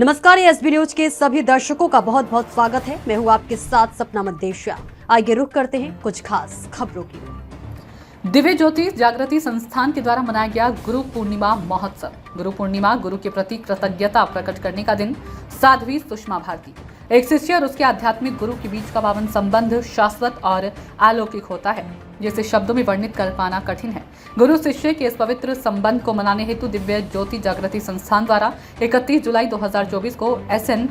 नमस्कार, ये SB news के सभी दर्शकों का बहुत बहुत स्वागत है। मैं हूं आपके साथ सपना मदेशिया। आइए रुक करते हैं कुछ खास खबरों की। दिव्य ज्योति जागृति संस्थान के द्वारा मनाया गया गुरु पूर्णिमा महोत्सव। गुरु पूर्णिमा गुरु के प्रति कृतज्ञता प्रकट करने का दिन। साध्वी सुषमा भारती, एक शिष्य और उसके आध्यात्मिक गुरु के बीच का पावन संबंध शाश्वत और अलौकिक होता है, जिसे शब्दों में वर्णित कर पाना कठिन है। गुरु शिष्य के इस पवित्र संबंध को मनाने हेतु दिव्य ज्योति जागृति संस्थान द्वारा 31 जुलाई 2024 को SN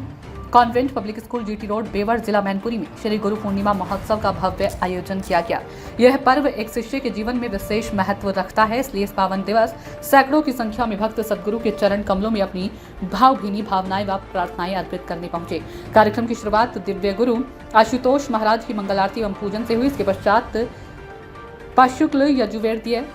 convent public school GT road, Bewar, जिला मैनपुरी में श्री गुरु पूर्णिमा महोत्सव का भव्य आयोजन किया गया। यह पर्व एक शिष्य के जीवन में विशेष महत्व रखता है, इसलिए इस पावन दिवस सैकड़ों की संख्या में भक्त सदगुरु के चरण कमलों में अपनी भावभीनी भावनाएं व प्रार्थनाएं अर्पित करने पहुंचे। कार्यक्रम की शुरुआत दिव्य गुरु आशुतोष महाराज की मंगल आरती एवं पूजन से हुई। इसके पश्चात पाशुक्ल यजुर्वेदीय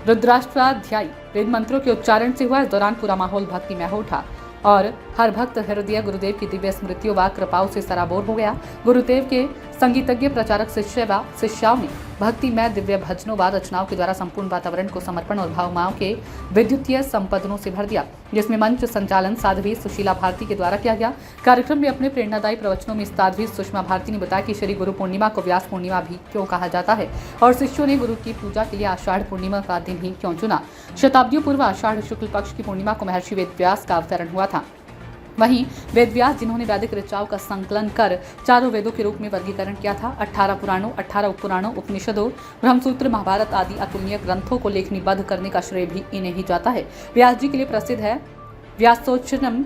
रुद्राष्टाध्यायी वेद मंत्रों के उच्चारण से हुआ। इस दौरान पूरा माहौल भक्तिमय हो उठा और हर भक्त हृदय गुरुदेव की दिव्य स्मृतियों व कृपाओं से सराबोर हो गया। गुरुदेव के संगीतज्ञ प्रचारक शिष्य व शिष्याओं ने भक्तिमय दिव्य भजनों व रचनाओं के द्वारा संपूर्ण वातावरण को समर्पण और भावनाओं के विद्युतीय संपदनों से भर दिया, जिसमें मंच संचालन साध्वी सुशीला भारती के द्वारा किया गया। कार्यक्रम में अपने प्रेरणादायी प्रवचनों में साध्वी सुषमा भारती ने बताया कि श्री गुरु पूर्णिमा को व्यास पूर्णिमा भी क्यों कहा जाता है और शिष्यों ने गुरु की पूजा के लिए आषाढ़ पूर्णिमा का दिन ही क्यों चुना। शताब्दियों पूर्व आषाढ़ शुक्ल पक्ष की पूर्णिमा को महर्षि वेद व्यास का अवतरण हुआ था। वहीं वेद व्यास, जिन्होंने वैदिक ऋचाओं का संकलन कर चारों वेदों के रूप में वर्गीकरण किया था, 18 पुराणों, 18 उपपुराणों, उपनिषदों, ब्रह्मसूत्र, महाभारत आदि अतुलनीय ग्रंथों को लेखनीबद्ध करने का श्रेय भी इन्हें ही जाता है। व्यास जी के लिए प्रसिद्ध है व्यासोच्चनम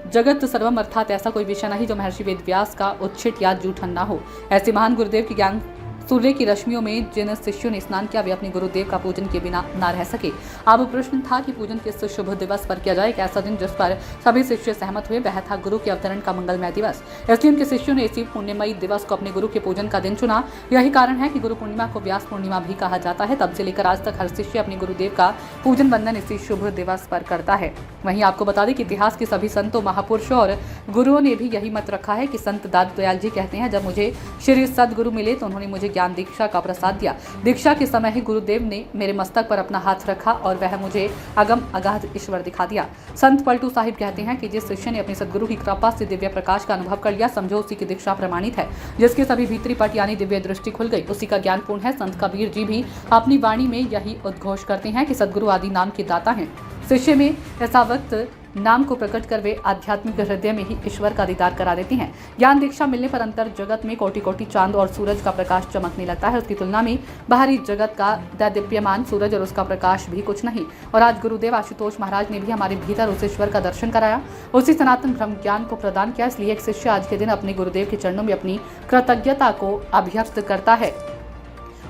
जगत सर्वम, अर्थात ऐसा कोई विषय नहीं जो महर्षि वेद व्यास का उच्छिट या जूठन न हो। ऐसे महान गुरुदेव की ज्ञान सूर्य की रश्मियों में जिन शिष्यों ने स्नान किया वे अपने गुरुदेव का पूजन के बिना न रह सके। अब प्रश्न था कि पूजन किस शुभ दिवस पर किया जाए। एक ऐसा दिन जिस पर सभी शिष्य सहमत हुए, वह था गुरु के अवतरण का मंगलमय दिवस। इसलिए उनके शिष्यों ने इसी पुण्यमयी दिवस को अपने गुरु के पूजन का दिन चुना। यही कारण है कि गुरु पूर्णिमा को व्यास पूर्णिमा भी कहा जाता है। तब से लेकर आज तक हर शिष्य अपने गुरुदेव का पूजन वंदन इसी शुभ दिवस पर करता है। वहीं आपको बता दें कि इतिहास के सभी संतों, महापुरुषों और गुरुओं ने भी यही मत रखा है कि संत दादू दयाल जी कहते हैं, जब मुझे श्री सदगुरु मिले तो उन्होंने मुझे ज्ञान दीक्षा का प्रसाद दिया। दीक्षा के समय ही गुरुदेव ने मेरे मस्तक पर अपना हाथ रखा और वह मुझे अगम अगाध ईश्वर दिखा दिया। संत पलटू साहिब कहते हैं कि जिस शिष्य ने अपने सदगुरु की कृपा से दिव्य प्रकाश का अनुभव कर लिया, समझो उसी की दीक्षा प्रमाणित है। जिसके सभी भीतरी पट यानी दिव्य दृष्टि खुल गई, उसी का ज्ञान पूर्ण है। संत कबीर जी भी अपनी वाणी में यही उद्घोष करते हैं कि सदगुरु आदि नाम के दाता हैं। शिष्य में ऐसा वक्त नाम को प्रकट कर वे आध्यात्मिक हृदय में ही ईश्वर का दीदार करा देती हैं। ज्ञान दीक्षा मिलने पर अंतर जगत में कोटि कोटि चांद और सूरज का प्रकाश चमकने लगता है। उसकी तुलना में बाहरी जगत का दैदीप्यमान सूरज और उसका प्रकाश भी कुछ नहीं। और आज गुरुदेव आशुतोष महाराज ने भी हमारे भीतर उस ईश्वर का दर्शन कराया, उसी सनातन ब्रह्म ज्ञान को प्रदान किया। इसलिए एक शिष्य आज के दिन अपने गुरुदेव के चरणों में अपनी कृतज्ञता को अभिव्यक्त करता है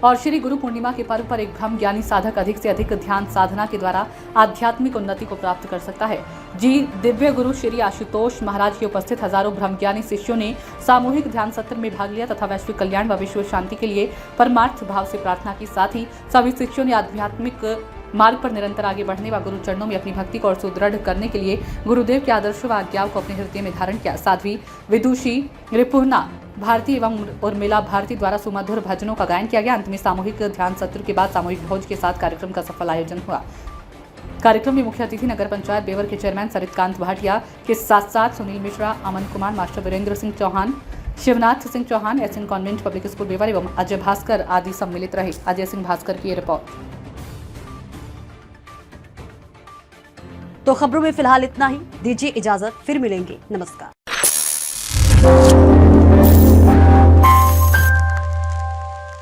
और श्री गुरु पूर्णिमा के पर्व पर एक ब्रह्म ज्ञानी साधक अधिक से अधिक ध्यान साधना के द्वारा आध्यात्मिक उन्नति को प्राप्त कर सकता है। जी दिव्य गुरु श्री आशुतोष महाराज के उपस्थित हजारों ब्रह्म ज्ञानी शिष्यों ने सामूहिक ध्यान सत्र में भाग लिया तथा वैश्विक कल्याण व विश्व शांति के लिए परमार्थ भाव से प्रार्थना की। साथ ही सभी शिष्यों ने आध्यात्मिक मार्ग पर निरंतर आगे बढ़ने व गुरु चरणों में अपनी भक्ति को और सुदृढ़ करने के लिए गुरुदेव के आदर्श व आज्ञाओं को अपने हृदय में धारण किया। साध्वी विदुषी रिपुर्णा भारती एवं उर्मिला भारती द्वारा सुमधुर भजनों का गायन किया गया। अंत में सामूहिक ध्यान सत्र के बाद सामूहिक भोज के साथ कार्यक्रम का सफल आयोजन हुआ। कार्यक्रम में मुख्य अतिथि नगर पंचायत बेवर के चेयरमैन सरितकांत भाटिया के साथ साथ Sunil Mishra, Aman Kumar, master Virendra Singh Chauhan, Shivnath Singh Chauhan, SN convent public school Bewar एवं अजय भास्कर आदि सम्मिलित रहे। अजय सिंह भास्कर की रिपोर्ट। तो खबरों में फिलहाल इतना ही। दीजिए इजाजत, फिर मिलेंगे। नमस्कार।